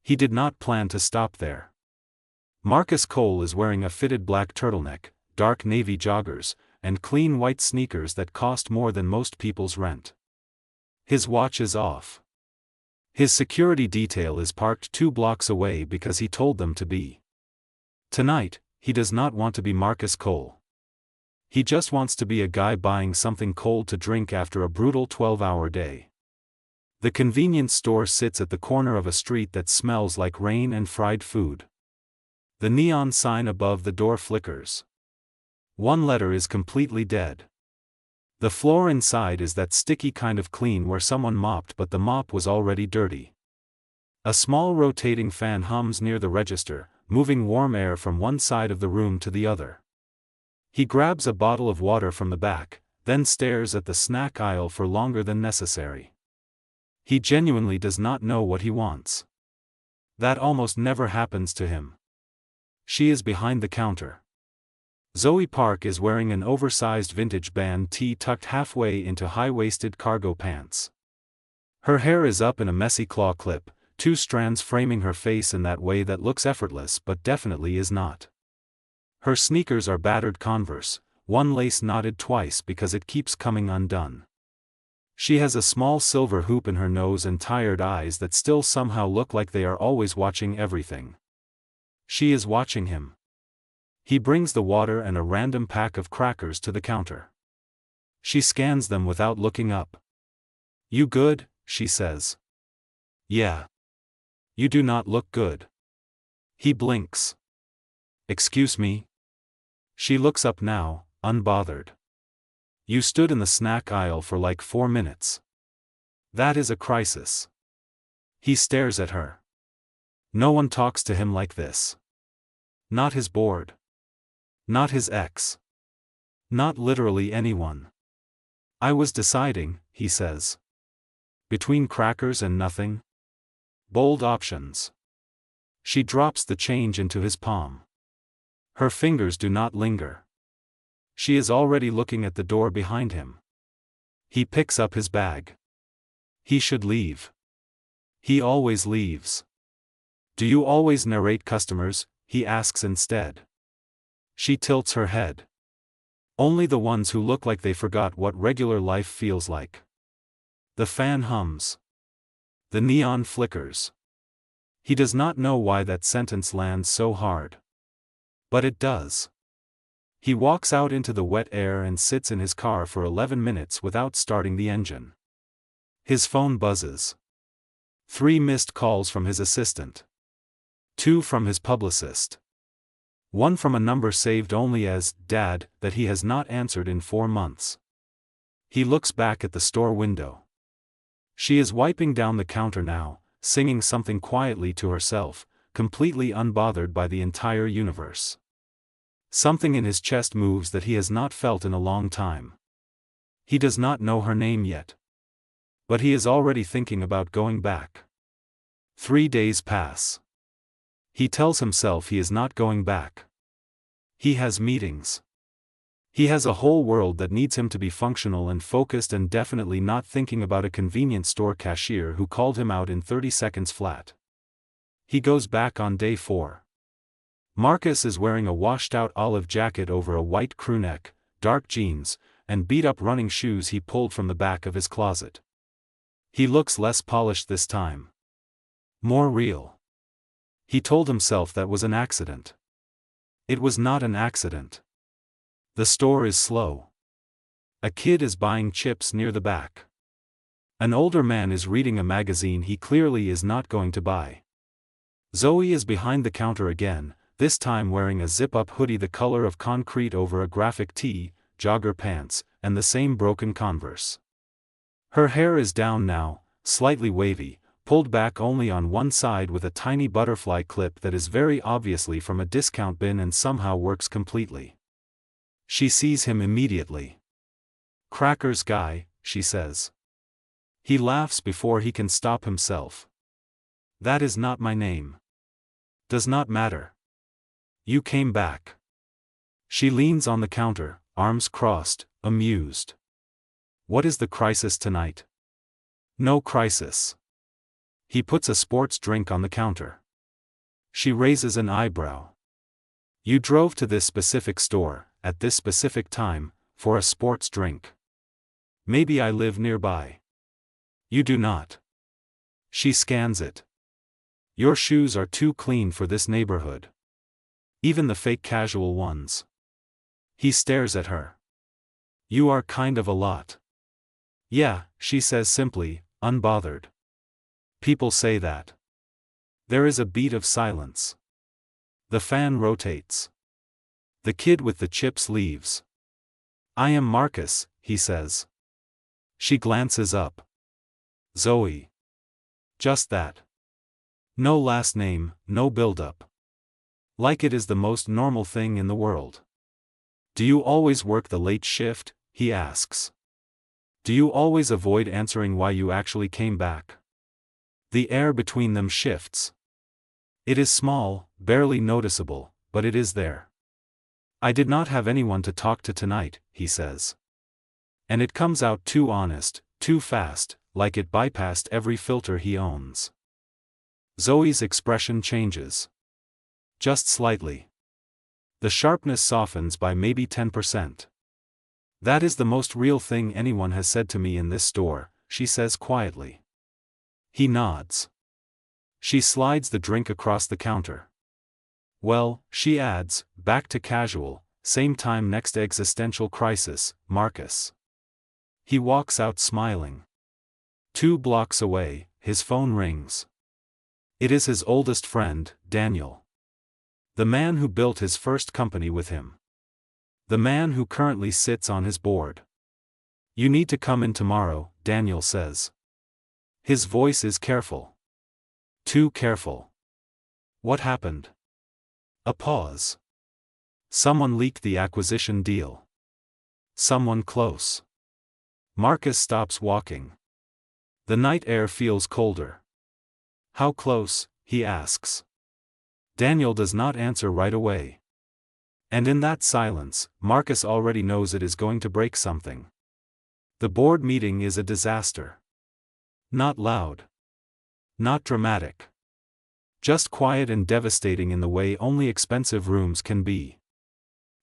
He did not plan to stop there. Marcus Cole is wearing a fitted black turtleneck, dark navy joggers, and clean white sneakers that cost more than most people's rent. His watch is off. His security detail is parked 2 blocks away because he told them to be. Tonight, he does not want to be Marcus Cole. He just wants to be a guy buying something cold to drink after a brutal 12-hour day. The convenience store sits at the corner of a street that smells like rain and fried food. The neon sign above the door flickers. One letter is completely dead. The floor inside is that sticky kind of clean where someone mopped but the mop was already dirty. A small rotating fan hums near the register, moving warm air from one side of the room to the other. He grabs a bottle of water from the back, then stares at the snack aisle for longer than necessary. He genuinely does not know what he wants. That almost never happens to him. She is behind the counter. Zoe Park is wearing an oversized vintage band tee tucked halfway into high-waisted cargo pants. Her hair is up in a messy claw clip, 2 strands framing her face in that way that looks effortless but definitely is not. Her sneakers are battered Converse, one lace knotted twice because it keeps coming undone. She has a small silver hoop in her nose and tired eyes that still somehow look like they are always watching everything. She is watching him. He brings the water and a random pack of crackers to the counter. She scans them without looking up. "You good?" she says. "Yeah. You do not look good." He blinks. "Excuse me?" She looks up now, unbothered. "You stood in the snack aisle for like 4 minutes. That is a crisis." He stares at her. No one talks to him like this. Not his board. Not his ex. Not literally anyone. "I was deciding," he says. "Between crackers and nothing?" Bold options. She drops the change into his palm. Her fingers do not linger. She is already looking at the door behind him. He picks up his bag. He should leave. He always leaves. "Do you always narrate customers?" he asks instead. She tilts her head. "Only the ones who look like they forgot what regular life feels like." The fan hums. The neon flickers. He does not know why that sentence lands so hard. But it does. He walks out into the wet air and sits in his car for 11 minutes without starting the engine. His phone buzzes. 3 missed calls from his assistant. 2 from his publicist. 1 from a number saved only as "Dad" that he has not answered in 4 months. He looks back at the store window. She is wiping down the counter now, singing something quietly to herself, completely unbothered by the entire universe. Something in his chest moves that he has not felt in a long time. He does not know her name yet. But he is already thinking about going back. 3 days pass. He tells himself he is not going back. He has meetings. He has a whole world that needs him to be functional and focused and definitely not thinking about a convenience store cashier who called him out in 30 seconds flat. He goes back on day 4. Marcus is wearing a washed-out olive jacket over a white crewneck, dark jeans, and beat-up running shoes he pulled from the back of his closet. He looks less polished this time. More real. He told himself that was an accident. It was not an accident. The store is slow. A kid is buying chips near the back. An older man is reading a magazine he clearly is not going to buy. Zoe is behind the counter again, this time wearing a zip-up hoodie the color of concrete over a graphic tee, jogger pants, and the same broken Converse. Her hair is down now, slightly wavy, pulled back only on one side with a tiny butterfly clip that is very obviously from a discount bin and somehow works completely. She sees him immediately. "Crackers guy," she says. He laughs before he can stop himself. "That is not my name." "Does not matter. You came back." She leans on the counter, arms crossed, amused. "What is the crisis tonight?" "No crisis. He puts a sports drink on the counter. She raises an eyebrow. You drove to this specific store, at this specific time, for a sports drink. Maybe I live nearby. You do not. She scans it. Your shoes are too clean for this neighborhood. Even the fake casual ones. He stares at her. You are kind of a lot. Yeah, she says simply, unbothered. People say that. There is a beat of silence. The fan rotates. The kid with the chips leaves. I am Marcus, he says. She glances up. Zoe. Just that. No last name, no build-up. Like it is the most normal thing in the world. Do you always work the late shift? He asks. Do you always avoid answering why you actually came back? The air between them shifts. It is small, barely noticeable, but it is there. I did not have anyone to talk to tonight, he says. And it comes out too honest, too fast, like it bypassed every filter he owns. Zoe's expression changes. Just slightly. The sharpness softens by maybe 10%. That is the most real thing anyone has said to me in this store, she says quietly. He nods. She slides the drink across the counter. Well, she adds, back to casual, same time next existential crisis, Marcus. He walks out smiling. 2 blocks away, his phone rings. It is his oldest friend, Daniel. The man who built his first company with him. The man who currently sits on his board. You need to come in tomorrow, Daniel says. His voice is careful. Too careful. What happened? A pause. Someone leaked the acquisition deal. Someone close. Marcus stops walking. The night air feels colder. How close? He asks. Daniel does not answer right away. And in that silence, Marcus already knows it is going to break something. The board meeting is a disaster. Not loud. Not dramatic. Just quiet and devastating in the way only expensive rooms can be.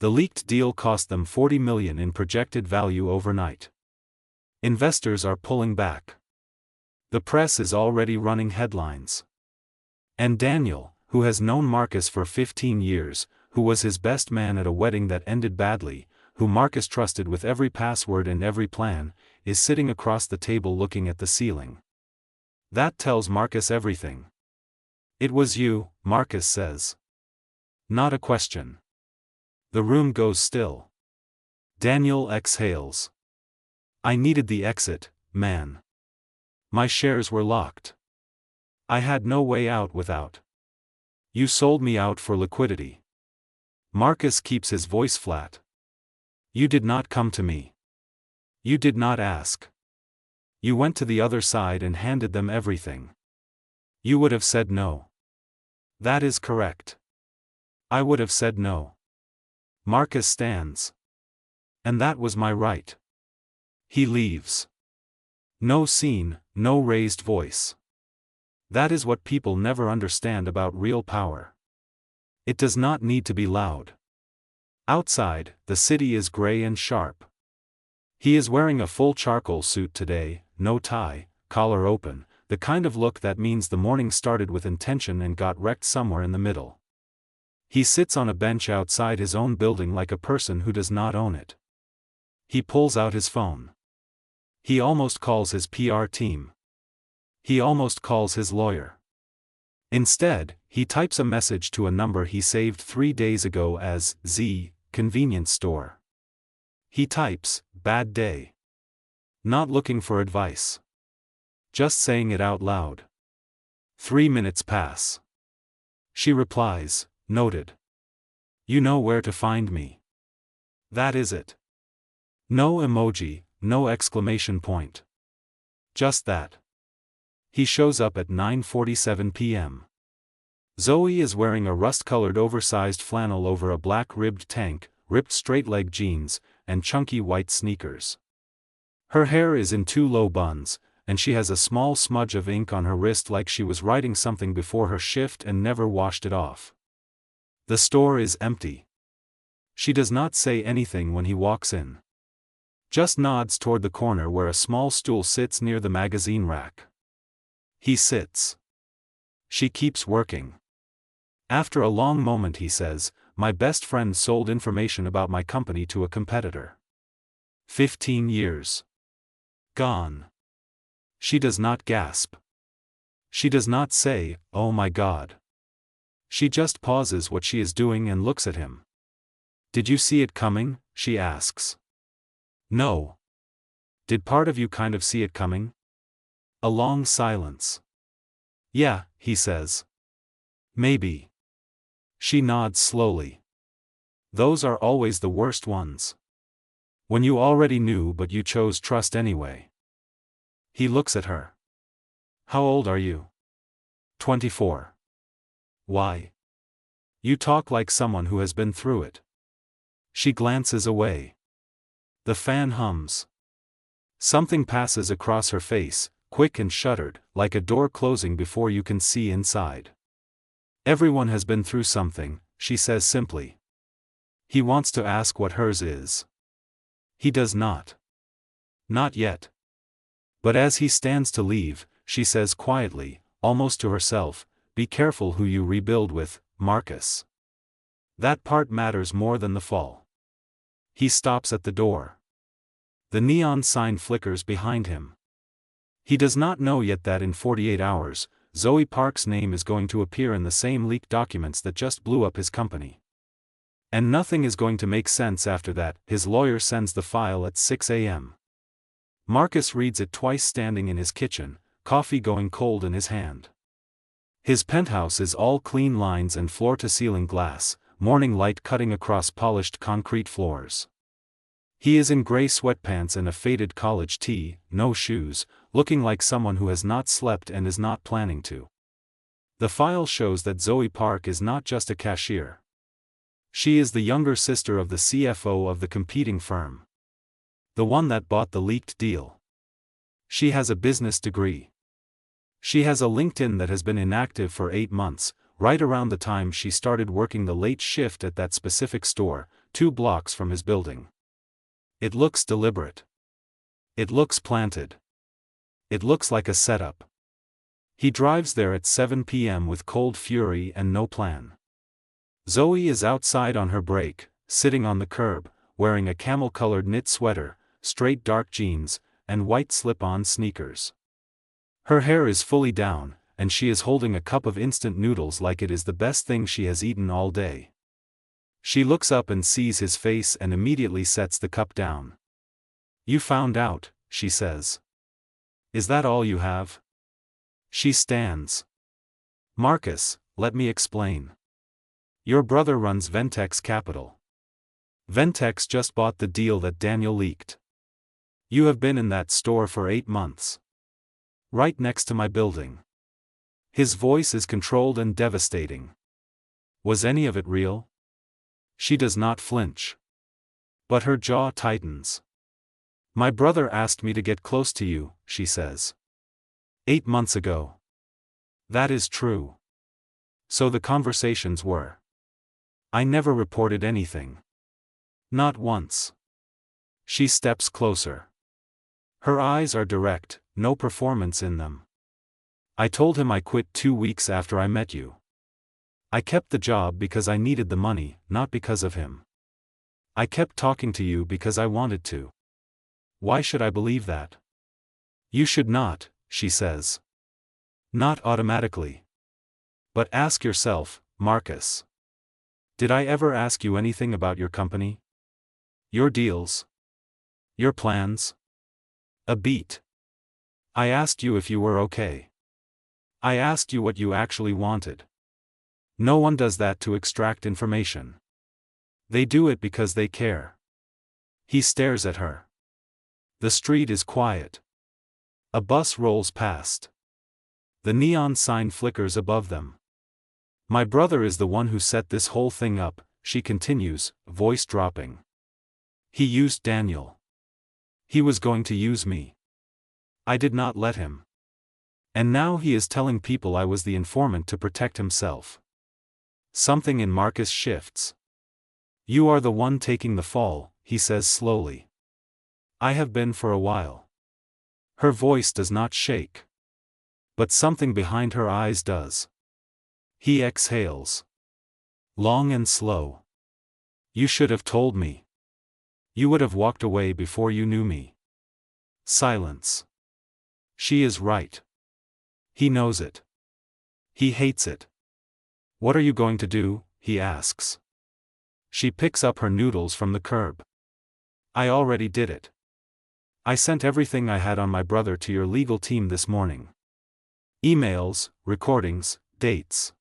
The leaked deal cost them $40 million in projected value overnight. Investors are pulling back. The press is already running headlines. And Daniel, who has known Marcus for 15 years, who was his best man at a wedding that ended badly, who Marcus trusted with every password and every plan, is sitting across the table looking at the ceiling. That tells Marcus everything. It was you, Marcus says. Not a question. The room goes still. Daniel exhales. I needed the exit, man. My shares were locked. I had no way out without. You sold me out for liquidity. Marcus keeps his voice flat. You did not come to me. You did not ask. You went to the other side and handed them everything. You would have said no. That is correct. I would have said no. Marcus stands. And that was my right. He leaves. No scene, no raised voice. That is what people never understand about real power. It does not need to be loud. Outside, the city is gray and sharp. He is wearing a full charcoal suit today, no tie, collar open, the kind of look that means the morning started with intention and got wrecked somewhere in the middle. He sits on a bench outside his own building like a person who does not own it. He pulls out his phone. He almost calls his PR team. He almost calls his lawyer. Instead, he types a message to a number he saved 3 days ago as Z, convenience store. He types, bad day. Not looking for advice. Just saying it out loud. 3 minutes pass. She replies, noted. You know where to find me. That is it. No emoji, no exclamation point. Just that. He shows up at 9:47 p.m. Zoe is wearing a rust-colored oversized flannel over a black-ribbed tank, ripped straight-leg jeans, and chunky white sneakers. Her hair is in 2 low buns, and she has a small smudge of ink on her wrist like she was writing something before her shift and never washed it off. The store is empty. She does not say anything when he walks in. Just nods toward the corner where a small stool sits near the magazine rack. He sits. She keeps working. After a long moment he says, "My best friend sold information about my company to a competitor. 15 years. Gone." She does not gasp. She does not say, "Oh my God." She just pauses what she is doing and looks at him. "Did you see it coming?" she asks. "No." "Did part of you kind of see it coming?" A long silence. "Yeah," he says. "Maybe." She nods slowly. "Those are always the worst ones. When you already knew but you chose trust anyway." He looks at her. "How old are you?" 24. "Why? You talk like someone who has been through it." She glances away. The fan hums. Something passes across her face, quick and shuttered, like a door closing before you can see inside. "Everyone has been through something," she says simply. He wants to ask what hers is. He does not. Not yet. But as he stands to leave, she says quietly, almost to herself, "Be careful who you rebuild with, Marcus. That part matters more than the fall." He stops at the door. The neon sign flickers behind him. He does not know yet that in 48 hours, Zoe Park's name is going to appear in the same leaked documents that just blew up his company. And nothing is going to make sense after that. His lawyer sends the file at 6 a.m. Marcus reads it twice standing in his kitchen, coffee going cold in his hand. His penthouse is all clean lines and floor-to-ceiling glass, morning light cutting across polished concrete floors. He is in gray sweatpants and a faded college tee, no shoes, looking like someone who has not slept and is not planning to. The file shows that Zoe Park is not just a cashier. She is the younger sister of the CFO of the competing firm. The one that bought the leaked deal. She has a business degree. She has a LinkedIn that has been inactive for 8 months, right around the time she started working the late shift at that specific store, 2 blocks from his building. It looks deliberate. It looks planted. It looks like a setup. He drives there at 7 p.m. with cold fury and no plan. Zoe is outside on her break, sitting on the curb, wearing a camel-colored knit sweater, straight dark jeans, and white slip-on sneakers. Her hair is fully down, and she is holding a cup of instant noodles like it is the best thing she has eaten all day. She looks up and sees his face and immediately sets the cup down. "You found out," she says. "Is that all you have?" She stands. "Marcus, let me explain. Your brother runs Ventex Capital. Ventex just bought the deal that Daniel leaked. You have been in that store for 8 months. Right next to my building." His voice is controlled and devastating. "Was any of it real?" She does not flinch. But her jaw tightens. "My brother asked me to get close to you," she says. 8 months ago. That is true. So the conversations were. I never reported anything. Not once. She steps closer. Her eyes are direct, no performance in them. I told him I quit 2 weeks after I met you. I kept the job because I needed the money, not because of him. I kept talking to you because I wanted to. Why should I believe that? You should not, she says. Not automatically. But ask yourself, Marcus. Did I ever ask you anything about your company? Your deals? Your plans? A beat. I asked you if you were okay. I asked you what you actually wanted. No one does that to extract information. They do it because they care. He stares at her. The street is quiet. A bus rolls past. The neon sign flickers above them. My brother is the one who set this whole thing up, she continues, voice dropping. He used Daniel. He was going to use me. I did not let him. And now he is telling people I was the informant to protect himself. Something in Marcus shifts. You are the one taking the fall, he says slowly. I have been for a while. Her voice does not shake. But something behind her eyes does. He exhales. Long and slow. You should have told me. You would have walked away before you knew me. Silence. She is right. He knows it. He hates it. What are you going to do? He asks. She picks up her noodles from the curb. I already did it. I sent everything I had on my brother to your legal team this morning. Emails, recordings, dates.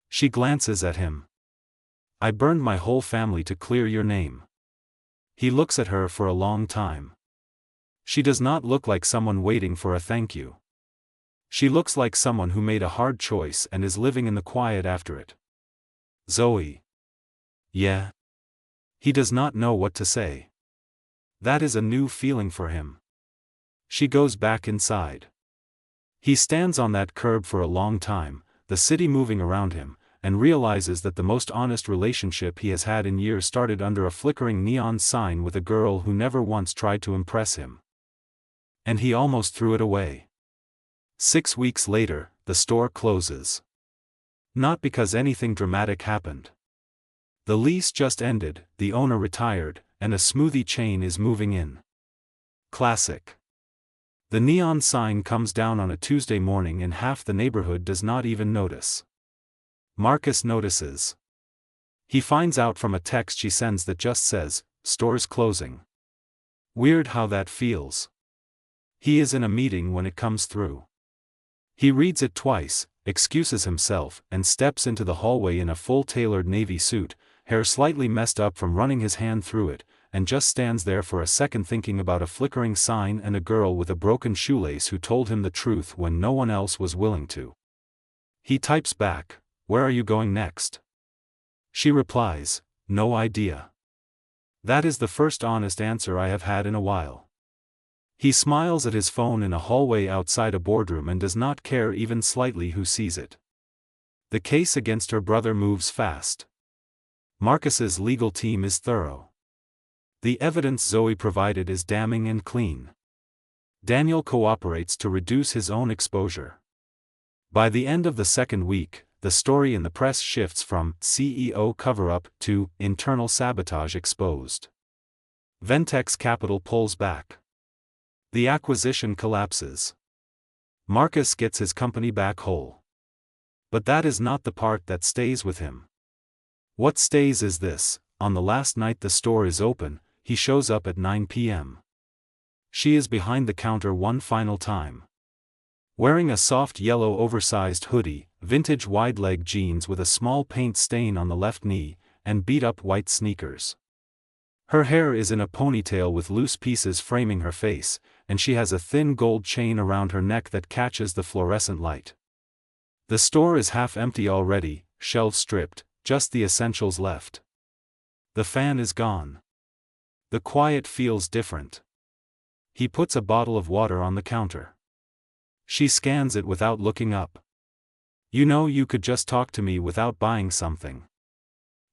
She glances at him. I burned my whole family to clear your name. He looks at her for a long time. She does not look like someone waiting for a thank you. She looks like someone who made a hard choice and is living in the quiet after it. Zoe. Yeah. He does not know what to say. That is a new feeling for him. She goes back inside. He stands on that curb for a long time, the city moving around him, and realizes that the most honest relationship he has had in years started under a flickering neon sign with a girl who never once tried to impress him. And he almost threw it away. 6 weeks later, the store closes. Not because anything dramatic happened. The lease just ended, the owner retired, and a smoothie chain is moving in. Classic. The neon sign comes down on a Tuesday morning and half the neighborhood does not even notice. Marcus notices. He finds out from a text she sends that just says, "Store's closing." Weird how that feels. He is in a meeting when it comes through. He reads it twice, excuses himself, and steps into the hallway in a full tailored navy suit, hair slightly messed up from running his hand through it, and just stands there for a second thinking about a flickering sign and a girl with a broken shoelace who told him the truth when no one else was willing to. He types back, "Where are you going next?" She replies, "No idea." That is the first honest answer I have had in a while. He smiles at his phone in a hallway outside a boardroom and does not care even slightly who sees it. The case against her brother moves fast. Marcus's legal team is thorough. The evidence Zoe provided is damning and clean. Daniel cooperates to reduce his own exposure. By the end of the second week, the story in the press shifts from CEO cover-up to internal sabotage exposed. Ventex Capital pulls back. The acquisition collapses. Marcus gets his company back whole. But that is not the part that stays with him. What stays is this: on the last night the store is open, he shows up at 9 p.m. She is behind the counter one final time. Wearing a soft yellow oversized hoodie, vintage wide-leg jeans with a small paint stain on the left knee, and beat-up white sneakers. Her hair is in a ponytail with loose pieces framing her face, and she has a thin gold chain around her neck that catches the fluorescent light. The store is half empty already, shelves stripped, just the essentials left. The fan is gone. The quiet feels different. He puts a bottle of water on the counter. She scans it without looking up. "You know, you could just talk to me without buying something."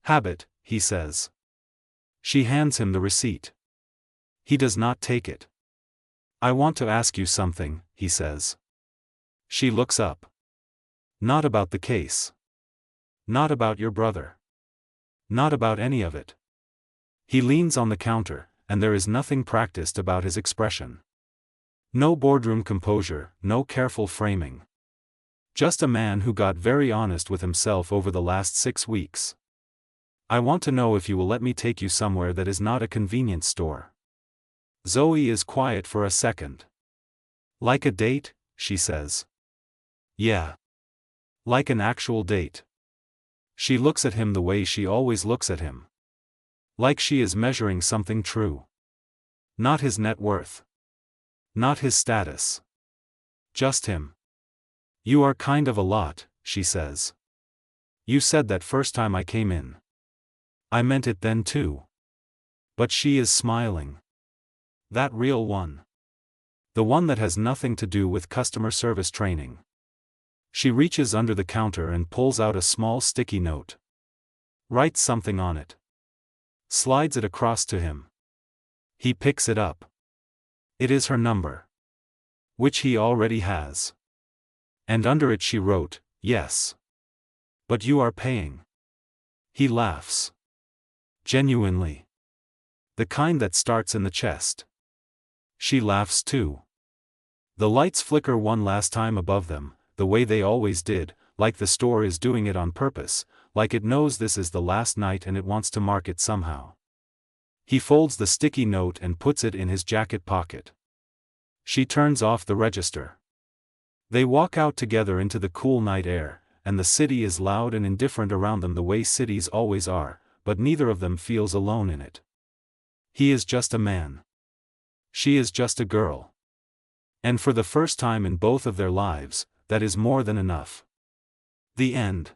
"Habit," he says. She hands him the receipt. He does not take it. "I want to ask you something," he says. She looks up. "Not about the case. Not about your brother. Not about any of it." He leans on the counter, and there is nothing practiced about his expression. No boardroom composure, no careful framing. Just a man who got very honest with himself over the last 6 weeks. "I want to know if you will let me take you somewhere that is not a convenience store." Zoe is quiet for a second. "Like a date?" she says. "Yeah. Like an actual date." She looks at him the way she always looks at him. Like she is measuring something true. Not his net worth. Not his status. Just him. "You are kind of a lot," she says. "You said that first time I came in. I meant it then too." But she is smiling. That real one. The one that has nothing to do with customer service training. She reaches under the counter and pulls out a small sticky note. Writes something on it. Slides it across to him. He picks it up. It is her number. Which he already has. And under it she wrote, "Yes. But you are paying." He laughs. Genuinely. The kind that starts in the chest. She laughs too. The lights flicker one last time above them, the way they always did, like the store is doing it on purpose, like it knows this is the last night and it wants to mark it somehow. He folds the sticky note and puts it in his jacket pocket. She turns off the register. They walk out together into the cool night air, and the city is loud and indifferent around them the way cities always are, but neither of them feels alone in it. He is just a man. She is just a girl. And for the first time in both of their lives, that is more than enough. The end.